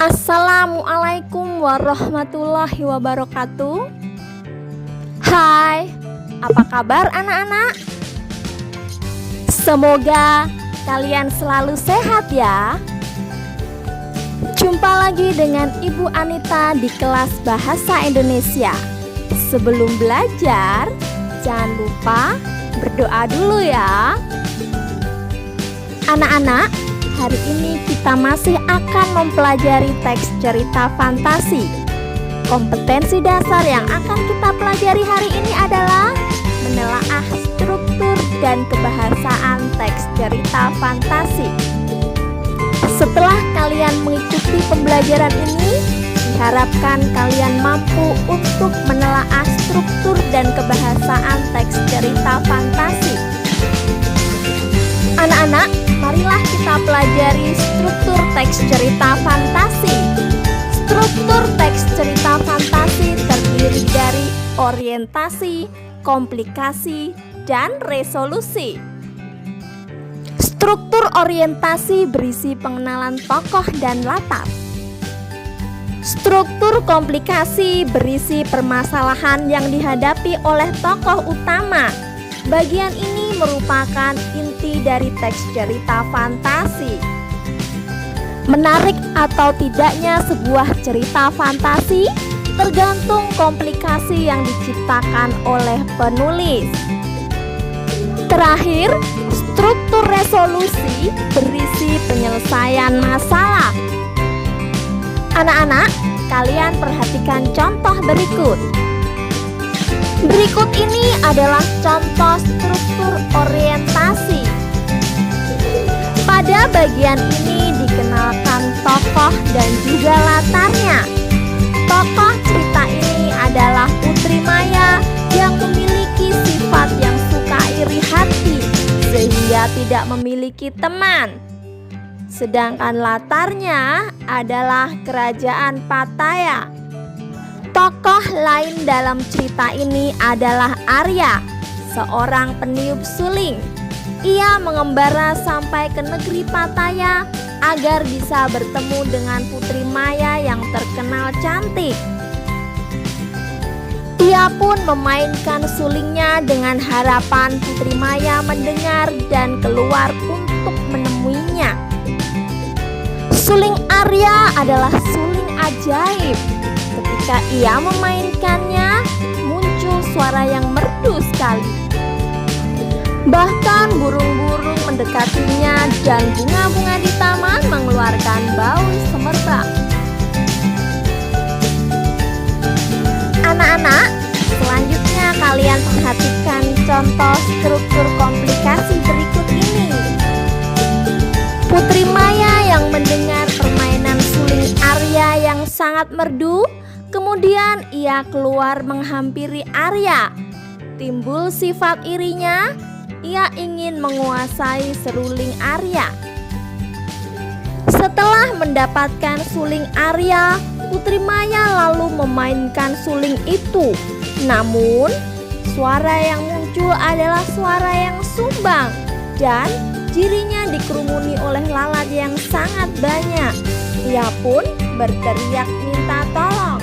Assalamualaikum warahmatullahi wabarakatuh. Hai, apa kabar anak-anak? Semoga kalian selalu sehat ya. Jumpa lagi dengan Ibu Anita di kelas Bahasa Indonesia. Sebelum belajar, jangan lupa berdoa dulu ya. Anak-anak, hari ini kita masih akan mempelajari teks cerita fantasi. Kompetensi dasar yang akan kita pelajari hari ini adalah menelaah struktur dan kebahasaan teks cerita fantasi. Setelah kalian mengikuti pembelajaran ini, diharapkan kalian mampu untuk menelaah struktur dan kebahasaan teks cerita fantasi. Anak-anak, marilah kita pelajari struktur teks cerita fantasi. Struktur teks cerita fantasi terdiri dari orientasi, komplikasi, dan resolusi. Struktur orientasi berisi pengenalan tokoh dan latar. Struktur komplikasi berisi permasalahan yang dihadapi oleh tokoh utama. Bagian ini merupakan inti dari teks cerita fantasi. Menarik atau tidaknya sebuah cerita fantasi tergantung komplikasi yang diciptakan oleh penulis. Terakhir, struktur resolusi berisi penyelesaian masalah. Anak-anak, kalian perhatikan contoh berikut. Berikut ini adalah contoh struktur orientasi. Pada bagian ini dikenalkan tokoh dan juga latarnya. Tokoh cerita ini adalah Putri Maya yang memiliki sifat yang suka iri hati sehingga tidak memiliki teman. Sedangkan latarnya adalah kerajaan Pattaya. Tokoh lain dalam cerita ini adalah Arya, seorang peniup suling. Ia mengembara sampai ke negeri Pattaya agar bisa bertemu dengan Putri Maya yang terkenal cantik. Ia pun memainkan sulingnya dengan harapan Putri Maya mendengar dan keluar untuk menemuinya. Suling Arya adalah suling ajaib. Ketika ia memainkannya, muncul suara yang merdu sekali. Bahkan burung-burung mendekatinya dan bunga-bunga di taman mengeluarkan bau semerbak. Anak-anak, selanjutnya kalian perhatikan contoh struktur komplikasi berikut ini. Putri Maya yang mendengar permainan suling Arya yang sangat merdu, kemudian ia keluar menghampiri Arya. Timbul sifat irinya, ia ingin menguasai seruling Arya. Setelah mendapatkan suling Arya, Putri Maya lalu memainkan suling itu. Namun, suara yang muncul adalah suara yang sumbang dan jirinya dikerumuni oleh lalat yang sangat banyak. Ia pun berteriak minta tolong.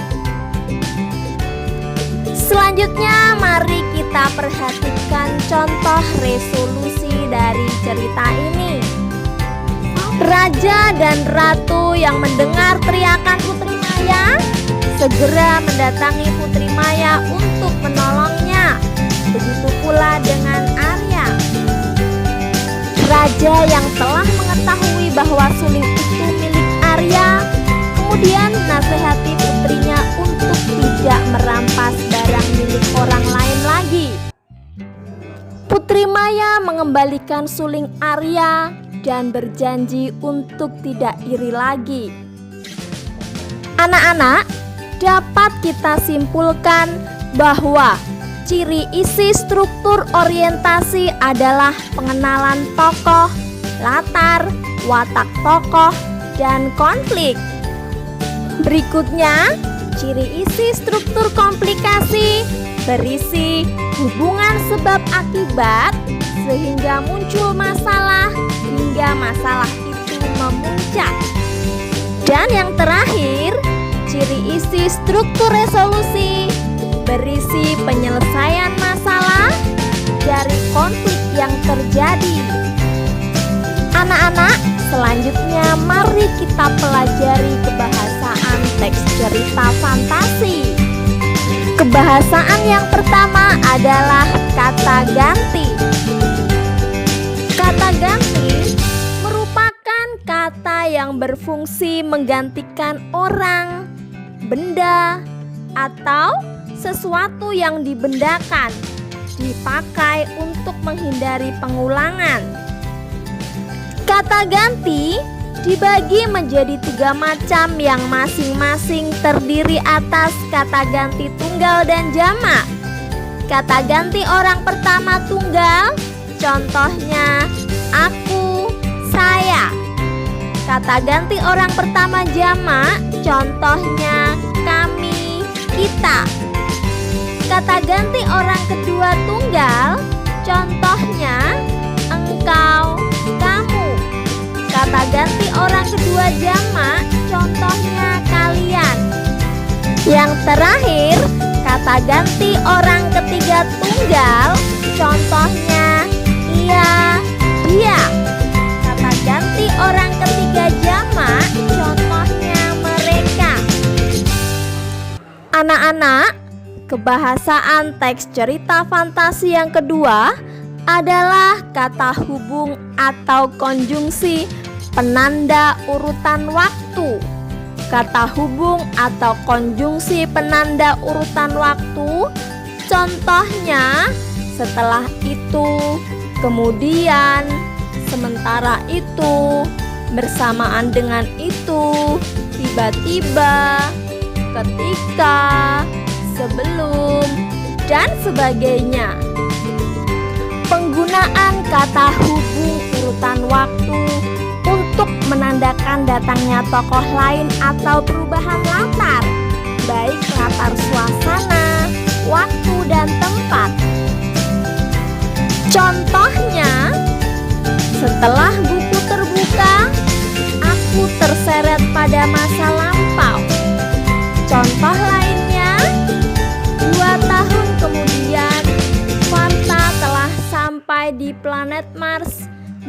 Selanjutnya, mari kita perhatikan contoh resolusi dari cerita ini. Raja dan ratu yang mendengar teriakan Putri Maya segera mendatangi Putri Maya untuk menolongnya. Begitu pula dengan Arya. Raja yang telah mengetahui bahwa suling itu milik Arya kemudian menasehati putrinya untuk tidak merampas barang milik orang lain lagi. Putri Maya mengembalikan suling Arya dan berjanji untuk tidak iri lagi. Anak-anak, dapat kita simpulkan bahwa ciri isi struktur orientasi adalah pengenalan tokoh, latar, watak tokoh, dan konflik. Berikutnya, ciri isi struktur komplikasi berisi hubungan sebab akibat sehingga muncul masalah hingga masalah itu memuncak. Dan yang terakhir, ciri isi struktur resolusi berisi penyelesaian masalah dari konflik yang terjadi. Anak-anak, selanjutnya mari kita pelajari kebahasaan teks cerita fantasi. Kebahasaan yang pertama adalah kata ganti. Kata ganti merupakan kata yang berfungsi menggantikan orang, benda, atau sesuatu yang dibendakan, dipakai untuk menghindari pengulangan. Kata ganti dibagi menjadi 3 macam yang masing-masing terdiri atas kata ganti tunggal dan jamak. Kata ganti orang pertama tunggal, contohnya aku, saya. Kata ganti orang pertama jamak, contohnya kami, kita. Kata ganti orang kedua tunggal, contohnya engkau, kamu. Kata ganti orang kedua jamak, contohnya kalian. Yang terakhir, kata ganti orang ketiga tunggal, contohnya ia, dia. Kata ganti orang ketiga jamak, contohnya mereka. Anak-anak, kebahasaan teks cerita fantasi yang kedua adalah kata hubung atau konjungsi penanda urutan waktu. Kata hubung atau konjungsi penanda urutan waktu, contohnya setelah itu, kemudian, sementara itu, bersamaan dengan itu, tiba-tiba, ketika, sebelum, dan sebagainya. Penggunaan kata hubung urutan waktu untuk menandakan datangnya tokoh lain atau perubahan latar, baik latar suasana, waktu, dan tempat. Contohnya, setelah buku terbuka, aku terseret pada masa lampau. Contoh lainnya, 2 tahun kemudian, Fanta telah sampai di planet Mars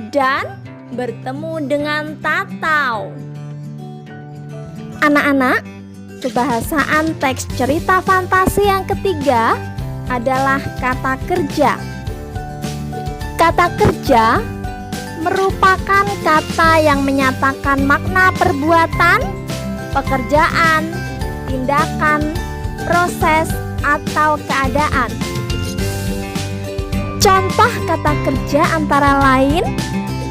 dan bertemu dengan Tatau. Anak-anak, kebahasaan teks cerita fantasi yang ketiga adalah kata kerja. Kata kerja merupakan kata yang menyatakan makna perbuatan, pekerjaan, tindakan, proses, atau keadaan. Contoh kata kerja antara lain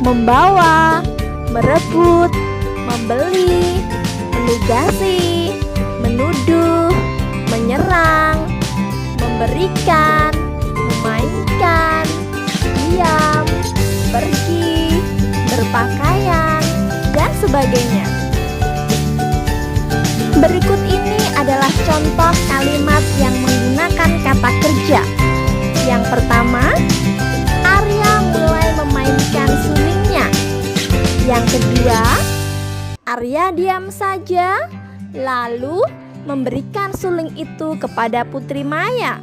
membawa, merebut, membeli, menugasi, menuduh, menyerang, memberikan, memainkan, diam, pergi, berpakaian, dan sebagainya. Berikut ini adalah contoh kalimat yang menggunakan kata kerja. Yang pertama, Arya mulai memainkan sulingnya. Yang kedua, Arya diam saja, lalu memberikan suling itu kepada Putri Maya.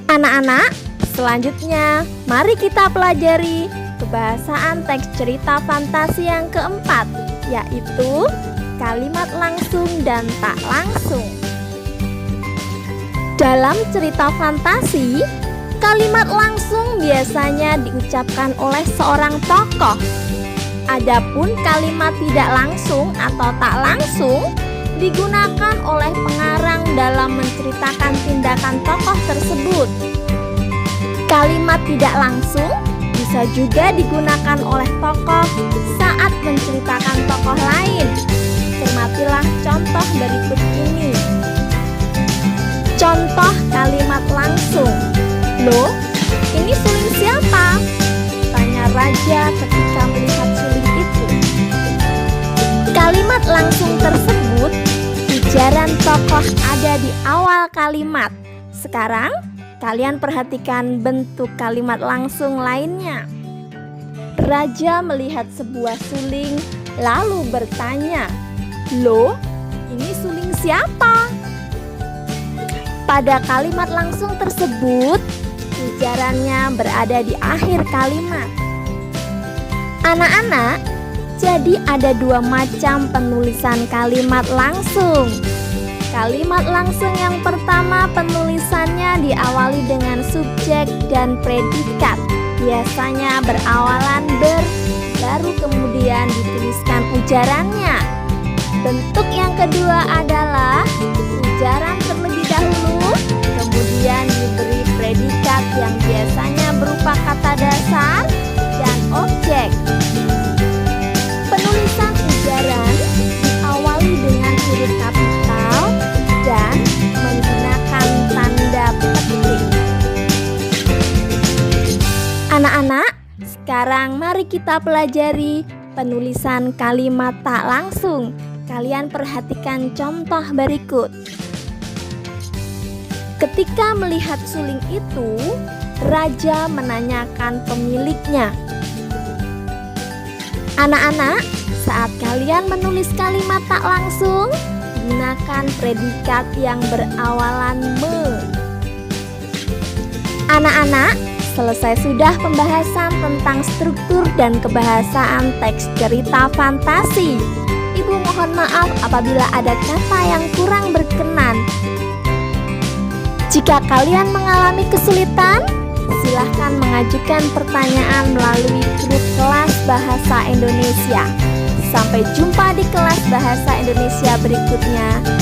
Anak-anak, selanjutnya mari kita pelajari kebahasaan teks cerita fantasi yang keempat, yaitu kalimat langsung dan tak langsung. Dalam cerita fantasi, kalimat langsung biasanya diucapkan oleh seorang tokoh. Adapun kalimat tidak langsung atau tak langsung digunakan oleh pengarang dalam menceritakan tindakan tokoh tersebut. Kalimat tidak langsung bisa juga digunakan oleh tokoh saat menceritakan tokoh lain. Cermatilah contoh berikut ini. Contoh kalimat langsung. Loh, ini suling siapa? Tanya raja ketika melihat suling itu. Kalimat langsung tersebut, ujaran tokoh ada di awal kalimat. Sekarang, kalian perhatikan bentuk kalimat langsung lainnya. Raja melihat sebuah suling lalu bertanya, "Loh, ini suling siapa?" Pada kalimat langsung tersebut, ujarannya berada di akhir kalimat. Anak-anak, jadi ada dua macam penulisan kalimat langsung. Kalimat langsung yang pertama penulisannya diawali dengan subjek dan predikat. Biasanya berawalan ber, baru kemudian dituliskan ujarannya. Bentuk yang kedua adalah ujaran terlebih dahulu, kemudian diberi predikat yang biasanya berupa kata dasar dan objek. Penulisan ujaran diawali dengan huruf kapital dan menggunakan tanda petik. Anak-anak, sekarang mari kita pelajari penulisan kalimat tak langsung. Kalian perhatikan contoh berikut. Ketika melihat suling itu, raja menanyakan pemiliknya. Anak-anak, saat kalian menulis kalimat tak langsung, gunakan predikat yang berawalan me. Anak-anak, selesai sudah pembahasan tentang struktur dan kebahasaan teks cerita fantasi. Ibu mohon maaf apabila ada kata yang kurang berkenan. Jika kalian mengalami kesulitan, silahkan mengajukan pertanyaan melalui grup kelas Bahasa Indonesia. Sampai jumpa di kelas Bahasa Indonesia berikutnya.